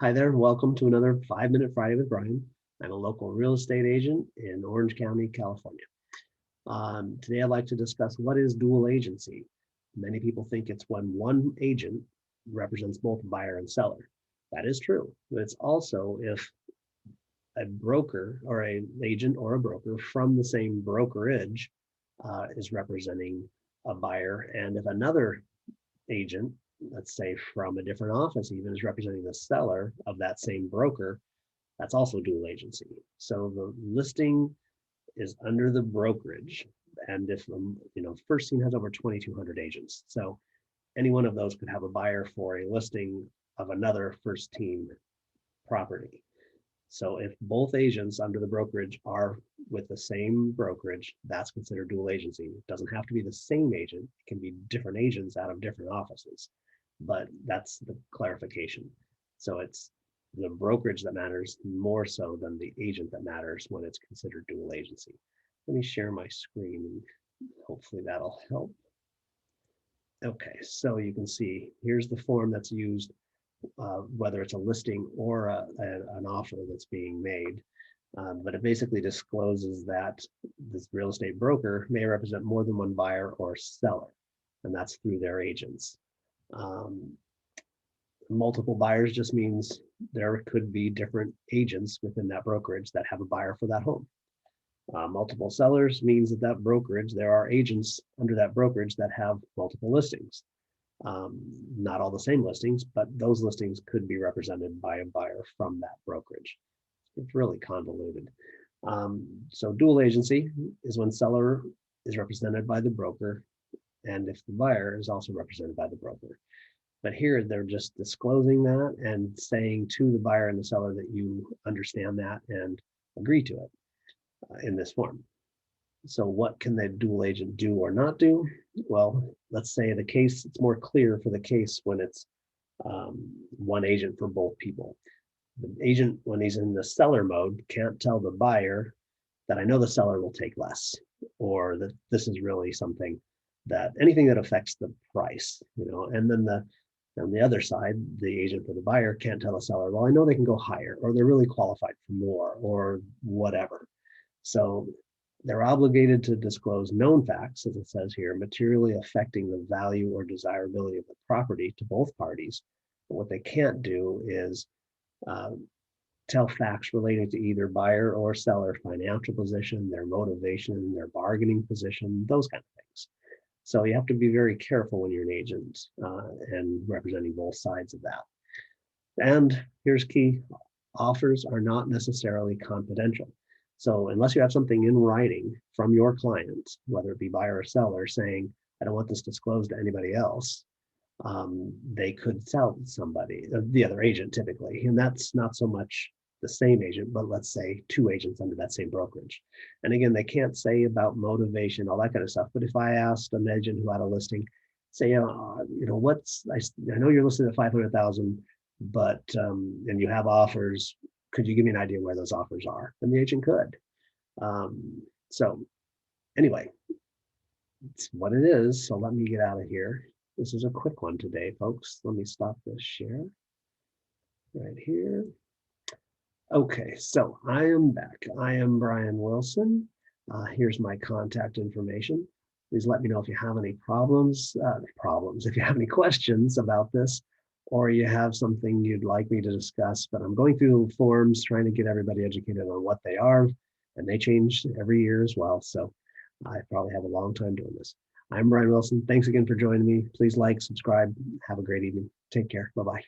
Hi there, welcome to another 5 Minute Friday with Brian. I'm a local real estate agent in Orange County, California. Today I'd like to discuss what is dual agency. Many people think it's when one agent represents both buyer and seller. That is true, but it's also if a broker or an agent or a broker from the same brokerage is representing a buyer, and if another agent, let's say from a different office even, is representing the seller of that same broker, that's also dual agency. So the listing is under the brokerage. And if, First Team has over 2,200 agents. So any one of those could have a buyer for a listing of another First Team property. So if both agents under the brokerage are with the same brokerage, that's considered dual agency. It doesn't have to be the same agent. It can be different agents out of different offices, but that's the clarification. So it's the brokerage that matters more so than the agent that matters when it's considered dual agency. Let me share my screen and hopefully that'll help. Okay, so you can see here's the form that's used, whether it's a listing or an offer that's being made. But it basically discloses that this real estate broker may represent more than one buyer or seller, and that's through their agents. Multiple buyers just means there could be different agents within that brokerage that have a buyer for that home. Multiple sellers means that brokerage, there are agents under that brokerage that have multiple listings. Not all the same listings, but those listings could be represented by a buyer from that brokerage. It's really convoluted. So dual agency is when seller is represented by the broker, and if the buyer is also represented by the broker. But here they're just disclosing that and saying to the buyer and the seller that you understand that and agree to it in this form. So what can the dual agent do or not do? Well, let's say the case, it's more clear for the case when it's one agent for both people. The agent, when he's in the seller mode, can't tell the buyer that I know the seller will take less, or that this is really something that anything that affects the price, and then on the other side, the agent for the buyer can't tell the seller, well, I know they can go higher, or they're really qualified for more, or whatever. So they're obligated to disclose known facts, as it says here, materially affecting the value or desirability of the property to both parties. But what they can't do is tell facts relating to either buyer or seller financial position, their motivation, their bargaining position, those kind of things. So you have to be very careful when you're an agent and representing both sides of that. And here's key: offers are not necessarily confidential. So unless you have something in writing from your client, whether it be buyer or seller, saying, I don't want this disclosed to anybody else, they could tell somebody, the other agent typically, and that's not so much the same agent, but let's say two agents under that same brokerage. And again, they can't say about motivation, all that kind of stuff. But if I asked an agent who had a listing, say, I know you're listed at 500,000, but and you have offers, could you give me an idea where those offers are? And the agent could. So anyway, it's what it is. So let me get out of here. This is a quick one today, folks. Let me stop this share right here. Okay, so I am back. I am Brian Wilson. Here's my contact information. Please let me know if you have any if you have any questions about this, or you have something you'd like me to discuss. But I'm going through forms, trying to get everybody educated on what they are, and they change every year as well. So I probably have a long time doing this. I'm Brian Wilson. Thanks again for joining me. Please like, subscribe. Have a great evening. Take care. Bye-bye.